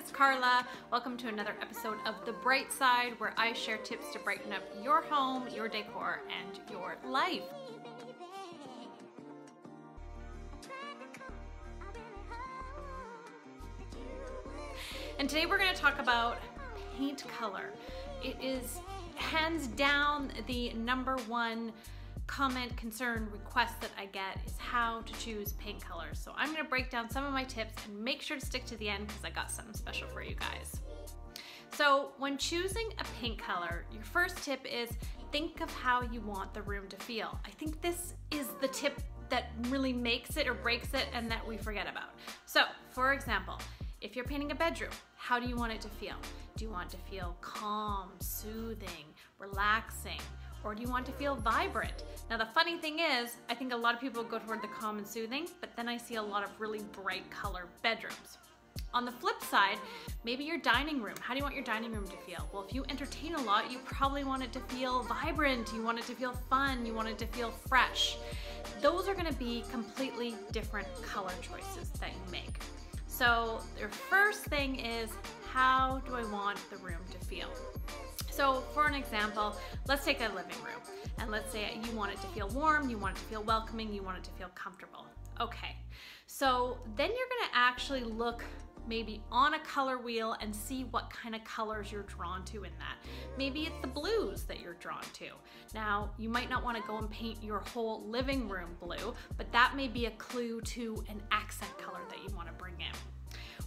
it's Karla. Welcome to another episode of The Bright Side, where I share tips to brighten up your home, your decor, and your life. And today we're going to talk about paint color. It is hands down the #1 comment, concern, request that I get is how to choose paint colors. So I'm going to break down some of my tips and make sure to stick to the end because I got something special for you guys. So when choosing a paint color, your first tip is think of how you want the room to feel. I think this is the tip that really makes it or breaks it and that we forget about. So for example, if you're painting a bedroom, how do you want it to feel? Do you want it to feel calm, soothing, relaxing? Or do you want to feel vibrant? Now the funny thing is, I think a lot of people go toward the calm and soothing, but then I see a lot of really bright color bedrooms. On the flip side, maybe your dining room. How do you want your dining room to feel? Well, if you entertain a lot, you probably want it to feel vibrant, you want it to feel fun, you want it to feel fresh. Those are gonna be completely different color choices that you make. So your first thing is, how do I want the room to feel? So for an example, let's take a living room, and let's say you want it to feel warm, you want it to feel welcoming, you want it to feel comfortable. Okay, so then you're gonna actually look maybe on a color wheel and see what kind of colors you're drawn to in that. Maybe it's the blues that you're drawn to. Now, you might not want to go and paint your whole living room blue, but that may be a clue to an accent color that you want to bring in.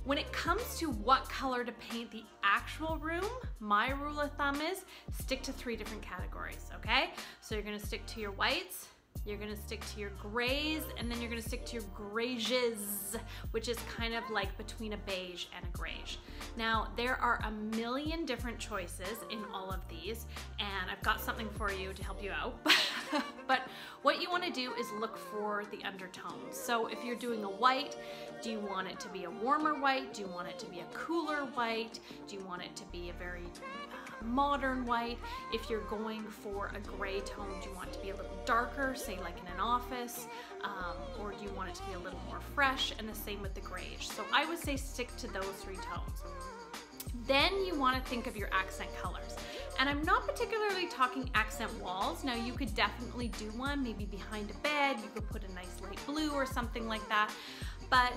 When it comes to what color to paint the actual room, my rule of thumb is stick to 3 different categories, okay? So you're gonna stick to your whites, you're gonna stick to your grays, and then you're gonna stick to your grays, which is kind of like between a beige and a grayish. Now, there are a million different choices in all of these, and I've got something for you to help you out. But what you wanna do is look for the undertones. So if you're doing a white, do you want it to be a warmer white? Do you want it to be a cooler white? Do you want it to be a very modern white? If you're going for a gray tone, do you want it to be a little darker, say like in an office? Or do you want it to be a little more fresh? And the same with the grayish. So I would say stick to those 3 tones. Then you want to think of your accent colors. And I'm not particularly talking accent walls. Now you could definitely do one, maybe behind a bed, you could put a nice light blue or something like that. But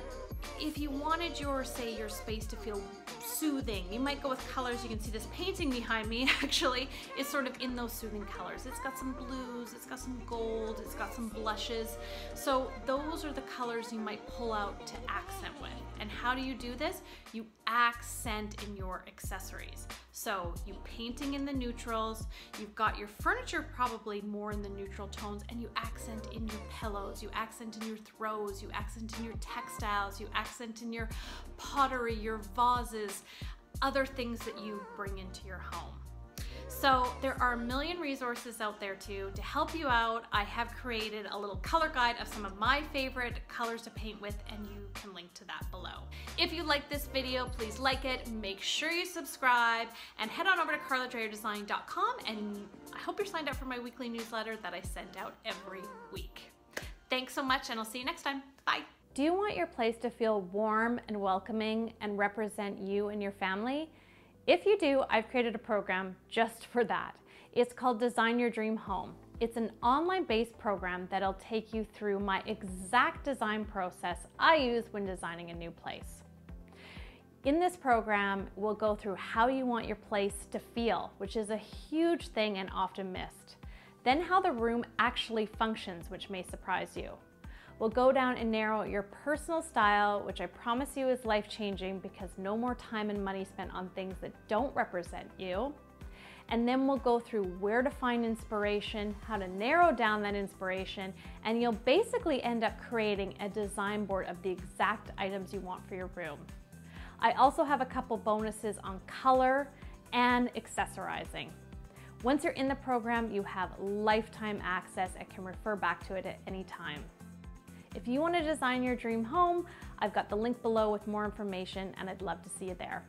if you wanted your space to feel soothing, you might go with colors. You can see this painting behind me actually is sort of in those soothing colors. It's got some blues, it's got some gold, it's got some blushes. So those are the colors you might pull out to accent with. And how do you do this? You accent in your accessories. So you painting in the neutrals, you've got your furniture probably more in the neutral tones, and you accent in your pillows, you accent in your throws, you accent in your textiles, you accent in your pottery, your vases, other things that you bring into your home. So there are a million resources out there too to help you out. I have created a little color guide of some of my favorite colors to paint with, and you can link to that below. If you like this video, please like it, make sure you subscribe, and head on over to karladreyerdesign.com, and I hope you're signed up for my weekly newsletter that I send out every week. Thanks so much, and I'll see you next time. Bye. Do you want your place to feel warm and welcoming and represent you and your family? If you do, I've created a program just for that. It's called Design Your Dream Home. It's an online-based program that'll take you through my exact design process I use when designing a new place. In this program, we'll go through how you want your place to feel, which is a huge thing and often missed. Then how the room actually functions, which may surprise you. We'll go down and narrow your personal style, which I promise you is life-changing because no more time and money spent on things that don't represent you. And then we'll go through where to find inspiration, how to narrow down that inspiration, and you'll basically end up creating a design board of the exact items you want for your room. I also have a couple bonuses on color and accessorizing. Once you're in the program, you have lifetime access and can refer back to it at any time. If you want to design your dream home, I've got the link below with more information, and I'd love to see you there.